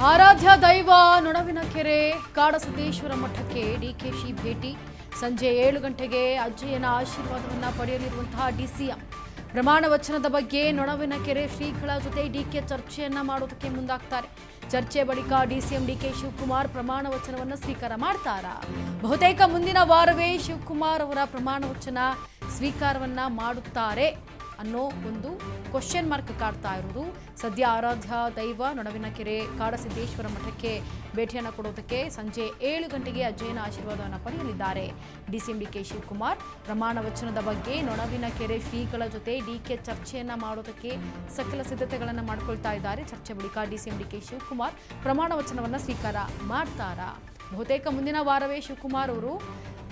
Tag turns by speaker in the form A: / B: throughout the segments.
A: ಆರಾಧ್ಯ ದೈವ ನೊಣವಿನಕೆರೆ ಕಾಡಸಿದ್ದೇಶ್ವರ ಮಠಕ್ಕೆ ಡಿಕೆಶಿ ಭೇಟಿ. ಸಂಜೆ 7 ಗಂಟೆಗೆ ಅಜ್ಜಯ್ಯನ ಆಶೀರ್ವಾದವನ್ನು ಪಡೆಯಲಿರುವಂತಹ ಡಿಸಿಎಂ. ಪ್ರಮಾಣ ವಚನದ ಬಗ್ಗೆ ನೊಣವಿನಕೆರೆ ಶ್ರೀಗಳ ಜೊತೆ ಡಿಕೆ ಚರ್ಚೆಯನ್ನ ಮಾಡೋದಕ್ಕೆ ಮುಂದಾಗ್ತಾರೆ. ಚರ್ಚೆ ಬಳಿಕ ಡಿಸಿಎಂ ಡಿಕೆ ಶಿವಕುಮಾರ್ ಪ್ರಮಾಣ ವಚನವನ್ನು ಸ್ವೀಕಾರ ಮಾಡ್ತಾರಾ? ಬಹುತೇಕ ಮುಂದಿನ ವಾರವೇ ಶಿವಕುಮಾರ್ ಅವರ ಪ್ರಮಾಣ ವಚನ ಸ್ವೀಕಾರವನ್ನ ಮಾಡುತ್ತಾರೆ ಅನ್ನೋ ಒಂದು ಕ್ವಶನ್ ಮಾರ್ಕ್ ಕಾಡ್ತಾ ಇರೋದು. ಸದ್ಯ ಆರಾಧ್ಯ ದೈವ ನೊಣವಿನಕೆರೆ ಕಾಡಸಿದ್ದೇಶ್ವರ ಮಠಕ್ಕೆ ಭೇಟಿಯನ್ನು ಕೊಡೋದಕ್ಕೆ ಸಂಜೆ 7 ಗಂಟೆಗೆ ಅಜ್ಜಯ್ಯನ ಆಶೀರ್ವಾದವನ್ನು ಪಡೆಯಲಿದ್ದಾರೆ ಡಿಸಿಎಂ ಡಿಕೆ ಶಿವಕುಮಾರ್. ಪ್ರಮಾಣ ವಚನದ ಬಗ್ಗೆ ನೊಣವಿನಕೆರೆ ಶ್ರೀಗಳ ಜೊತೆ ಡಿಕೆ ಚರ್ಚೆಯನ್ನ ಮಾಡೋದಕ್ಕೆ ಸಕಲ ಸಿದ್ಧತೆಗಳನ್ನು ಮಾಡಿಕೊಳ್ತಾ ಇದ್ದಾರೆ. ಚರ್ಚೆ ಬಳಿಕ ಡಿಸಿಎಂ ಡಿಕೆ ಶಿವಕುಮಾರ್ ಪ್ರಮಾಣ ವಚನವನ್ನು ಸ್ವೀಕಾರ ಮಾಡ್ತಾರಾ? ಬಹುತೇಕ ಮುಂದಿನ ವಾರವೇ ಶಿವಕುಮಾರ್ ಅವರು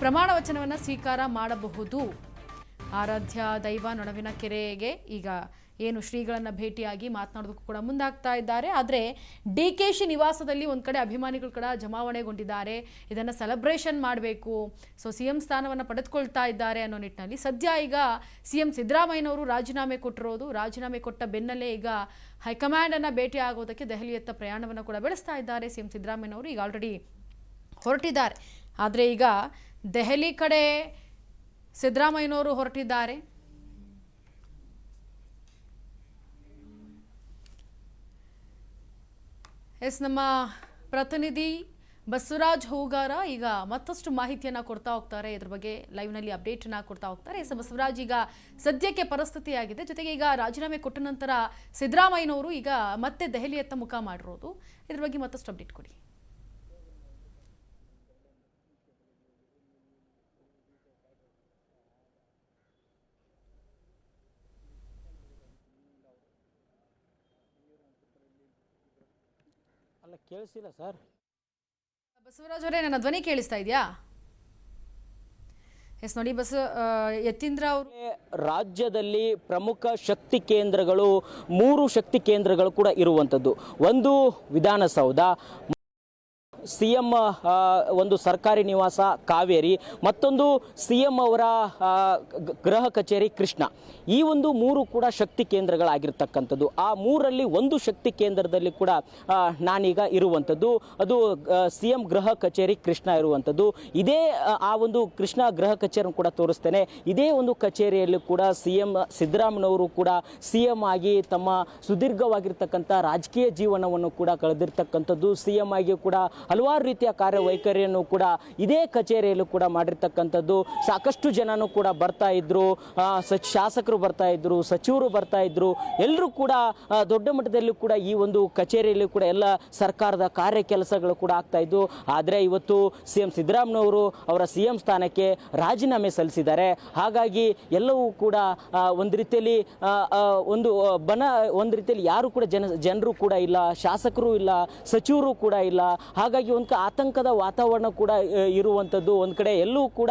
A: ಪ್ರಮಾಣ ವಚನವನ್ನು ಸ್ವೀಕಾರ ಮಾಡಬಹುದು. ಆರಾಧ್ಯ ದೈವ ನೊಣವಿನಕೆರೆಗೆ ಈಗ ಏನು ಶ್ರೀಗಳನ್ನು ಭೇಟಿಯಾಗಿ ಮಾತನಾಡೋದಕ್ಕೂ ಕೂಡ ಮುಂದಾಗ್ತಾ ಇದ್ದಾರೆ. ಆದರೆ ಡಿಕೆಶಿ ನಿವಾಸದಲ್ಲಿ ಒಂದು ಕಡೆ ಅಭಿಮಾನಿಗಳು ಕೂಡ ಜಮಾವಣೆಗೊಂಡಿದ್ದಾರೆ. ಇದನ್ನು ಸೆಲೆಬ್ರೇಷನ್ ಮಾಡಬೇಕು, ಸೊ ಸಿಎಂ ಸ್ಥಾನವನ್ನು ಪಡೆದುಕೊಳ್ತಾ ಇದ್ದಾರೆ ಅನ್ನೋ ನಿಟ್ಟಿನಲ್ಲಿ ಸದ್ಯ ಈಗ ಸಿಎಂ ಸಿದ್ದರಾಮಯ್ಯನವರು ರಾಜೀನಾಮೆ ಕೊಟ್ಟಿರೋದು. ರಾಜೀನಾಮೆ ಕೊಟ್ಟ ಬೆನ್ನಲ್ಲೇ ಈಗ ಹೈಕಮಾಂಡನ್ನು ಭೇಟಿ ಆಗೋದಕ್ಕೆ ದೆಹಲಿಯತ್ತ ಪ್ರಯಾಣವನ್ನು ಕೂಡ ಬೆಳೆಸ್ತಾ ಇದ್ದಾರೆ ಸಿಎಂ ಸಿದ್ದರಾಮಯ್ಯನವರು. ಈಗ ಆಲ್ರೆಡಿ ಹೊರಟಿದ್ದಾರೆ. ಆದರೆ ಈಗ ದೆಹಲಿ ಕಡೆ ಸಿದ್ದರಾಮಯ್ಯನವರು ಹೊರಟಿದ್ದಾರೆ. ನಮ್ಮ ಪ್ರತಿನಿಧಿ ಬಸವರಾಜ್ ಹೂಗಾರ ಈಗ ಮತ್ತಷ್ಟು ಮಾಹಿತಿಯನ್ನು ಕೊಡ್ತಾ ಹೋಗ್ತಾರೆ. ಇದ್ರ ಬಗ್ಗೆ ಲೈವ್ನಲ್ಲಿ ಅಪ್ಡೇಟನ್ನು ಕೊಡ್ತಾ ಹೋಗ್ತಾರೆ. ಬಸವರಾಜ್, ಈಗ ಸದ್ಯಕ್ಕೆ ಪರಿಸ್ಥಿತಿ ಆಗಿದೆ, ಜೊತೆಗೆ ಈಗ ರಾಜೀನಾಮೆ ಕೊಟ್ಟ ನಂತರ ಸಿದ್ದರಾಮಯ್ಯನವರು ಈಗ ಮತ್ತೆ ದೆಹಲಿಯತ್ತ ಮುಖ ಮಾಡಿರೋದು. ಇದ್ರ ಬಗ್ಗೆ ಮತ್ತಷ್ಟು ಅಪ್ಡೇಟ್ ಕೊಡಿ.
B: ಕೇಳಿಸಿಲ್ಲ ಸರ್.
A: ಬಸವರಾಜ್ ಅವರೇ, ನನ್ನ ಧ್ವನಿ ಕೇಳಿಸ್ತಾ ಇದೆಯಾ? ಎಸ್ ನೋಡಿ, ಯತೀಂದ್ರ ಅವರು
B: ರಾಜ್ಯದಲ್ಲಿ ಪ್ರಮುಖ ಶಕ್ತಿ ಕೇಂದ್ರಗಳು 3 ಶಕ್ತಿ ಕೇಂದ್ರಗಳು ಕೂಡ ಇರುವಂಥದ್ದು. ಒಂದು ವಿಧಾನಸೌಧ, ಸಿಎಂ ಒಂದು ಸರ್ಕಾರಿ ನಿವಾಸ ಕಾವೇರಿ, ಮತ್ತೊಂದು ಸಿಎಂ ಅವರ ಗೃಹ ಕಚೇರಿ ಕೃಷ್ಣ. ಈ ಒಂದು 3 ಕೂಡ ಶಕ್ತಿ ಕೇಂದ್ರಗಳಾಗಿರ್ತಕ್ಕಂಥದ್ದು. ಆ 3ರಲ್ಲಿ ಒಂದು ಶಕ್ತಿ ಕೇಂದ್ರದಲ್ಲಿ ಕೂಡ ನಾನೀಗ ಇರುವಂಥದ್ದು. ಅದು ಸಿಎಂ ಗೃಹ ಕಚೇರಿ ಕೃಷ್ಣ ಇರುವಂಥದ್ದು. ಇದೇ ಆ ಒಂದು ಕೃಷ್ಣ ಗೃಹ ಕಚೇರಿ ಕೂಡ ತೋರಿಸ್ತೇನೆ. ಇದೇ ಒಂದು ಕಚೇರಿಯಲ್ಲಿ ಕೂಡ ಸಿಎಂ ಸಿದ್ದರಾಮಯ್ಯನವರು ಕೂಡ ಸಿಎಂ ಆಗಿ ತಮ್ಮ ಸುದೀರ್ಘವಾಗಿರ್ತಕ್ಕಂಥ ರಾಜಕೀಯ ಜೀವನವನ್ನು ಕೂಡ ಕಳೆದಿರ್ತಕ್ಕಂಥದ್ದು. ಸಿಎಂ ಆಗಿ ಕೂಡ ಹಲವಾರು ರೀತಿಯ ಕಾರ್ಯವೈಖರಿಯನ್ನು ಕೂಡ ಇದೇ ಕಚೇರಿಯಲ್ಲೂ ಕೂಡ ಮಾಡಿರ್ತಕ್ಕಂಥದ್ದು. ಸಾಕಷ್ಟು ಜನನು ಕೂಡ ಬರ್ತಾ ಇದ್ರು, ಶಾಸಕರು ಬರ್ತಾ ಇದ್ರು, ಸಚಿವರು ಬರ್ತಾ ಇದ್ರು, ಎಲ್ಲರೂ ಕೂಡ ದೊಡ್ಡ ಮಟ್ಟದಲ್ಲಿ ಕೂಡ ಈ ಒಂದು ಕಚೇರಿಯಲ್ಲಿ ಕೂಡ ಎಲ್ಲ ಸರ್ಕಾರದ ಕಾರ್ಯ ಕೆಲಸಗಳು ಕೂಡ ಆಗ್ತಾ ಇದ್ದು. ಆದರೆ ಇವತ್ತು ಸಿಎಂ ಸಿದ್ದರಾಮಯ್ಯನವರು ಅವರ ಸಿಎಂ ಸ್ಥಾನಕ್ಕೆ ರಾಜೀನಾಮೆ ಸಲ್ಲಿಸಿದ್ದಾರೆ. ಹಾಗಾಗಿ ಎಲ್ಲವೂ ಕೂಡ ಒಂದು ರೀತಿಯಲ್ಲಿ ಒಂದು ರೀತಿಯಲ್ಲಿ ಯಾರು ಕೂಡ ಜನರು ಕೂಡ ಇಲ್ಲ, ಶಾಸಕರು ಇಲ್ಲ, ಸಚಿವರು ಕೂಡ ಇಲ್ಲ. ಹಾಗಾಗಿ ಒಂದು ಆತಂಕದ ವಾತಾವರಣ ಕೂಡ ಇರುವಂಥದ್ದು. ಒಂದು ಕಡೆ ಎಲ್ಲೂ ಕೂಡ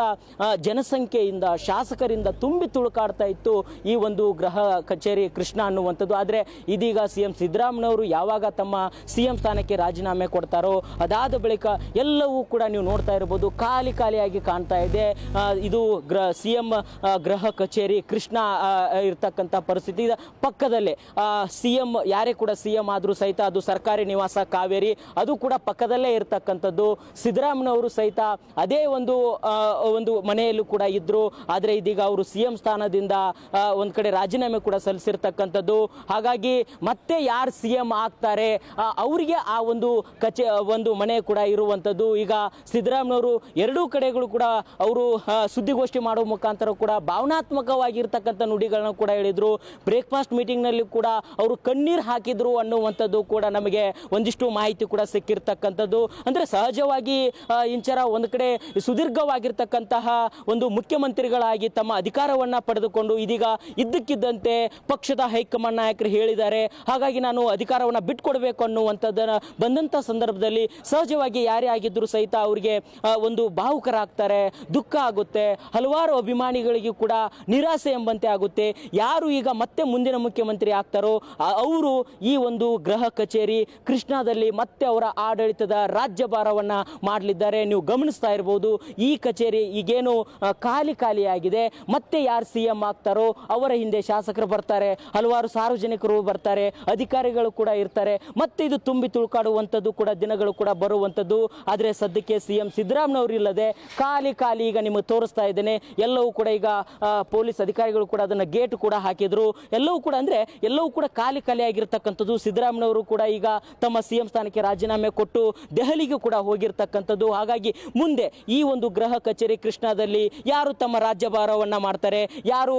B: ಜನಸಂಖ್ಯೆಯಿಂದ ಶಾಸಕರಿಂದ ತುಂಬಿ ತುಳುಕಾಡ್ತಾ ಇತ್ತು ಈ ಒಂದು ಗೃಹ ಕಚೇರಿ ಕೃಷ್ಣ ಅನ್ನುವಂಥದ್ದು. ಆದರೆ ಇದೀಗ ಸಿಎಂ ಸಿದ್ದರಾಮಯ್ಯನವರು ಯಾವಾಗ ತಮ್ಮ ಸಿಎಂ ಸ್ಥಾನಕ್ಕೆ ರಾಜೀನಾಮೆ ಕೊಡ್ತಾರೋ ಅದಾದ ಬಳಿಕ ಎಲ್ಲವೂ ಕೂಡ ನೀವು ನೋಡ್ತಾ ಇರಬಹುದು ಖಾಲಿಯಾಗಿ ಕಾಣ್ತಾ ಇದೆ. ಇದು ಸಿಎಂ ಗೃಹ ಕಚೇರಿ ಕೃಷ್ಣ ಇರ್ತಕ್ಕಂಥ ಪರಿಸ್ಥಿತಿ. ಪಕ್ಕದಲ್ಲೇ ಸಿಎಂ ಯಾರೇ ಕೂಡ ಸಿಎಂ ಆದರೂ ಸಹಿತ ಅದು ಸರ್ಕಾರಿ ನಿವಾಸ ಕಾವೇರಿ, ಅದು ಕೂಡ ಪಕ್ಕದಲ್ಲೇ ಇರ್ತಕ್ಕಂಥದ್ದು. ಸಿದ್ದರಾಮಯ್ಯನವರು ಸಹಿತ ಅದೇ ಒಂದು ಮನೆಯಲ್ಲೂ ಕೂಡ ಇದ್ರು. ಆದರೆ ಇದೀಗ ಅವರು ಸಿಎಂ ಸ್ಥಾನದಿಂದ ಒಂದು ಕಡೆ ರಾಜೀನಾಮೆ ಕೂಡ ಸಲ್ಲಿಸಿರ್ತಕ್ಕಂಥದ್ದು. ಹಾಗಾಗಿ ಮತ್ತೆ ಯಾರು ಸಿಎಂ ಆಗ್ತಾರೆ ಅವರಿಗೆ ಆ ಒಂದು ಮನೆ ಕೂಡ ಇರುವಂಥದ್ದು. ಈಗ ಸಿದ್ದರಾಮಯ್ಯನವರು ಎರಡೂ ಕಡೆಗಳು ಕೂಡ ಅವರು ಸುದ್ದಿಗೋಷ್ಠಿ ಮಾಡುವ ಮುಖಾಂತರ ಕೂಡ ಭಾವನಾತ್ಮಕವಾಗಿರ್ತಕ್ಕಂಥ ನುಡಿಗಳನ್ನ ಕೂಡ ಹೇಳಿದ್ರು. ಬ್ರೇಕ್ಫಾಸ್ಟ್ ಮೀಟಿಂಗ್ನಲ್ಲಿ ಕೂಡ ಅವರು ಕಣ್ಣೀರು ಹಾಕಿದ್ರು ಅನ್ನುವಂಥದ್ದು ಕೂಡ ನಮಗೆ ಒಂದಿಷ್ಟು ಮಾಹಿತಿ ಕೂಡ ಸಿಕ್ಕಿರ್ತಕ್ಕಂಥದ್ದು. ಅಂದರೆ ಸಹಜವಾಗಿ ಇಂಚರ ಒಂದು ಕಡೆ ಸುದೀರ್ಘವಾಗಿರ್ತಕ್ಕಂತಹ ಒಂದು ಮುಖ್ಯಮಂತ್ರಿಗಳಾಗಿ ತಮ್ಮ ಅಧಿಕಾರವನ್ನ ಪಡೆದುಕೊಂಡು ಇದೀಗ ಇದ್ದಕ್ಕಿದ್ದಂತೆ ಪಕ್ಷದ ಹೈಕಮಾಂಡ್ ನಾಯಕರು ಹೇಳಿದ್ದಾರೆ, ಹಾಗಾಗಿ ನಾನು ಅಧಿಕಾರವನ್ನು ಬಿಟ್ಕೊಡ್ಬೇಕು ಅನ್ನುವಂಥದ್ದನ್ನು ಬಂದಂಥ ಸಂದರ್ಭದಲ್ಲಿ ಸಹಜವಾಗಿ ಯಾರೇ ಆಗಿದ್ದರೂ ಸಹಿತ ಅವರಿಗೆ ಒಂದು ಭಾವುಕರಾಗ್ತಾರೆ, ದುಃಖ ಆಗುತ್ತೆ. ಹಲವಾರು ಅಭಿಮಾನಿಗಳಿಗೂ ಕೂಡ ನಿರಾಸೆ ಎಂಬಂತೆ ಆಗುತ್ತೆ. ಯಾರು ಈಗ ಮತ್ತೆ ಮುಂದಿನ ಮುಖ್ಯಮಂತ್ರಿ ಆಗ್ತಾರೋ ಅವರು ಈ ಒಂದು ಗೃಹ ಕಚೇರಿ ಕೃಷ್ಣದಲ್ಲಿ ಮತ್ತೆ ಅವರ ಆಡಳಿತದ ರಾಜ್ಯಭಾರವನ್ನ ಮಾಡಲಿದ್ದಾರೆ. ನೀವು ಗಮನಿಸ್ತಾ ಇರಬಹುದು ಈ ಕಚೇರಿ ಈಗೇನು ಖಾಲಿಯಾಗಿದೆ. ಮತ್ತೆ ಯಾರು ಸಿಎಂ ಆಗ್ತಾರೋ ಅವರ ಹಿಂದೆ ಶಾಸಕರು ಬರ್ತಾರೆ, ಹಲವಾರು ಸಾರ್ವಜನಿಕರು ಬರ್ತಾರೆ, ಅಧಿಕಾರಿಗಳು ಕೂಡ ಇರ್ತಾರೆ. ಮತ್ತೆ ಇದು ತುಂಬಿ ತುಳುಕಾಡುವಂಥದ್ದು ಕೂಡ ದಿನಗಳು ಕೂಡ ಬರುವಂಥದ್ದು. ಆದರೆ ಸದ್ಯಕ್ಕೆ ಸಿಎಂ ಸಿದ್ದರಾಮಯ್ಯನವರು ಇಲ್ಲದೆ ಖಾಲಿ ಈಗ ನಿಮಗೆ ತೋರಿಸ್ತಾ ಇದ್ದೇನೆ. ಎಲ್ಲವೂ ಕೂಡ ಈಗ ಪೊಲೀಸ್ ಅಧಿಕಾರಿಗಳು ಕೂಡ ಅದನ್ನ ಗೇಟ್ ಕೂಡ ಹಾಕಿದ್ರು. ಎಲ್ಲವೂ ಕೂಡ ಖಾಲಿ ಆಗಿರ್ತಕ್ಕಂಥದ್ದು. ಸಿದ್ದರಾಮಯ್ಯನವರು ಕೂಡ ಈಗ ತಮ್ಮ ಸಿಎಂ ಸ್ಥಾನಕ್ಕೆ ರಾಜೀನಾಮೆ ಕೊಟ್ಟು ದೆಹಲಿಗೆ ಕೂಡ ಹೋಗಿರ್ತಕ್ಕಂಥದ್ದು. ಹಾಗಾಗಿ ಮುಂದೆ ಈ ಒಂದು ಗೃಹ ಕಚೇರಿ ಕೃಷ್ಣಾದಲ್ಲಿ ಯಾರು ತಮ್ಮ ರಾಜ್ಯಭಾರವನ್ನ ಮಾಡ್ತಾರೆ, ಯಾರು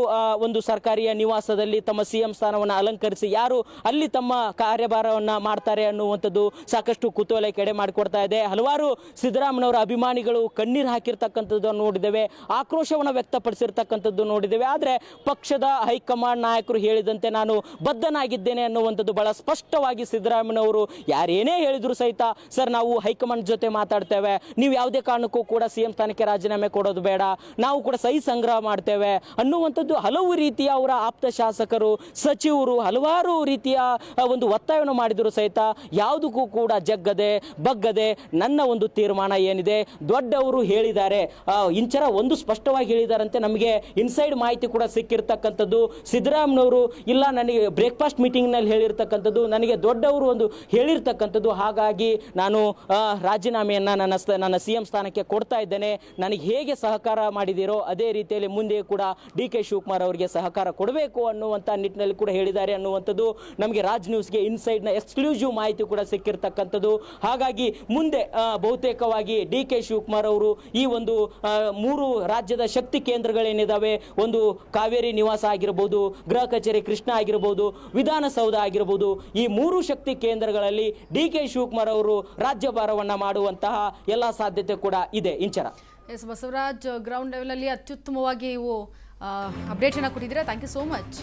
B: ಒಂದು ಸರ್ಕಾರಿಯ ನಿವಾಸದಲ್ಲಿ ತಮ್ಮ ಸಿಎಂ ಸ್ಥಾನವನ್ನು ಅಲಂಕರಿಸಿ ಯಾರು ಅಲ್ಲಿ ತಮ್ಮ ಕಾರ್ಯಭಾರವನ್ನ ಮಾಡ್ತಾರೆ ಅನ್ನುವಂಥದ್ದು ಸಾಕಷ್ಟು ಕುತೂಹಲ ಕೆಡೆ ಮಾಡಿಕೊಡ್ತಾ ಇದೆ. ಹಲವಾರು ಸಿದ್ದರಾಮಯ್ಯನವರ ಅಭಿಮಾನಿಗಳು ಕಣ್ಣೀರು ಹಾಕಿರ್ತಕ್ಕಂಥದ್ದು ನೋಡಿದ್ದೇವೆ, ಆಕ್ರೋಶವನ್ನು ವ್ಯಕ್ತಪಡಿಸಿರ್ತಕ್ಕಂಥದ್ದು ನೋಡಿದ್ದೇವೆ. ಆದರೆ ಪಕ್ಷದ ಹೈಕಮಾಂಡ್ ನಾಯಕರು ಹೇಳಿದಂತೆ ನಾನು ಬದ್ಧನಾಗಿದ್ದೇನೆ ಅನ್ನುವಂಥದ್ದು ಬಹಳ ಸ್ಪಷ್ಟವಾಗಿ ಸಿದ್ದರಾಮಯ್ಯನವರು ಯಾರೇನೇ ಹೇಳಿದ್ರು ಸಹಿತ, ಸರ್ ನಾವು ಹೈಕಮಾಂಡ್ ಜೊತೆ ಮಾತಾಡ್ತೇವೆ, ನೀವು ಯಾವುದೇ ಕಾರಣಕ್ಕೂ ಕೂಡ ಸಿಎಂ ಸ್ಥಾನಕ್ಕೆ ರಾಜೀನಾಮೆ ಕೊಡೋದು ಬೇಡ, ನಾವು ಕೂಡ ಸಹಿ ಸಂಗ್ರಹ ಮಾಡ್ತೇವೆ ಅನ್ನುವಂಥದ್ದು ಹಲವು ರೀತಿಯ ಅವರ ಆಪ್ತ ಶಾಸಕರು, ಸಚಿವರು ಹಲವಾರು ರೀತಿಯ ಒಂದು ಒತ್ತಾಯವನ್ನು ಮಾಡಿದ್ರು ಸಹಿತ ಯಾವುದಕ್ಕೂ ಕೂಡ ಬಗ್ಗದೆ ನನ್ನ ಒಂದು ತೀರ್ಮಾನ ಏನಿದೆ ದೊಡ್ಡವರು ಹೇಳಿದ್ದಾರೆ. ಇಂಚರ ಒಂದು ಸ್ಪಷ್ಟವಾಗಿ ಹೇಳಿದಾರಂತೆ. ನಮಗೆ ಇನ್ಸೈಡ್ ಮಾಹಿತಿ ಕೂಡ ಸಿಕ್ಕಿರ್ತಕ್ಕಂಥದ್ದು. ಸಿದ್ದರಾಮಯ್ಯನವರು ಇಲ್ಲ ನನಗೆ ಬ್ರೇಕ್ಫಾಸ್ಟ್ ಮೀಟಿಂಗ್ ನಲ್ಲಿ ಹೇಳಿರ್ತಕ್ಕಂಥದ್ದು, ನನಗೆ ದೊಡ್ಡವರು ಒಂದು ಹೇಳಿರ್ತಕ್ಕಂಥದ್ದು. ಹಾಗಾಗಿ ನಾನು ರಾಜೀನಾಮೆಯನ್ನ ನನ್ನ ಸಿಎಂ ಸ್ಥಾನಕ್ಕೆ ಕೊಡ್ತಾ ಇದ್ದೇನೆ. ನನಗೆ ಹೇಗೆ ಸಹಕಾರ ಮಾಡಿದಿರೋ ಅದೇ ರೀತಿಯಲ್ಲಿ ಮುಂದೆ ಕೂಡ ಡಿ.ಕೆ. ಶಿವಕುಮಾರ್ ಅವರಿಗೆ ಸಹಕಾರ ಕೊಡಬೇಕು ಅನ್ನುವಂಥ ನಿಟ್ಟಿನಲ್ಲಿ ಕೂಡ ಹೇಳಿದ್ದಾರೆ ಅನ್ನುವಂಥದ್ದು ನಮಗೆ ರಾಜ್ ನ್ಯೂಸ್ಗೆ ಇನ್ಸೈಡ್ ನ ಎಕ್ಸ್ಕ್ಲೂಸಿವ್ ಮಾಹಿತಿ ಕೂಡ ಸಿಕ್ಕಿರ್ತಕ್ಕಂಥದ್ದು. ಹಾಗಾಗಿ ಮುಂದೆ ಬಹುತೇಕವಾಗಿ ಡಿ.ಕೆ. ಶಿವಕುಮಾರ್ ಅವರು ಈ ಒಂದು 3 ರಾಜ್ಯದ ಶಕ್ತಿ ಕೇಂದ್ರಗಳೇನಿದಾವೆ, ಒಂದು ಕಾವೇರಿ ನಿವಾಸ ಆಗಿರಬಹುದು, ಗೃಹ ಕಚೇರಿ ಕೃಷ್ಣ ಆಗಿರಬಹುದು, ವಿಧಾನಸೌಧ ಆಗಿರಬಹುದು, ಈ 3 ಶಕ್ತಿ ಕೇಂದ್ರಗಳಲ್ಲಿ ಡಿ.ಕೆ. ಶಿವಕುಮಾರ್ ಅವರು ರಾಜ್ಯಭಾರವನ್ನ ಮಾಡುವಂತಹ ಎಲ್ಲ ಸಾಧ್ಯತೆ ಕೂಡ ಇದೆ. Inchara
A: S Basavaraj, ground level ಅಲ್ಲಿ ಅತ್ಯುತ್ತಮವಾಗಿ ನೀವು ಅಪ್ಡೇಟ್ ಅನ್ನ ಕೊಟ್ಟಿದ್ದೀರಾ. Thank you so much.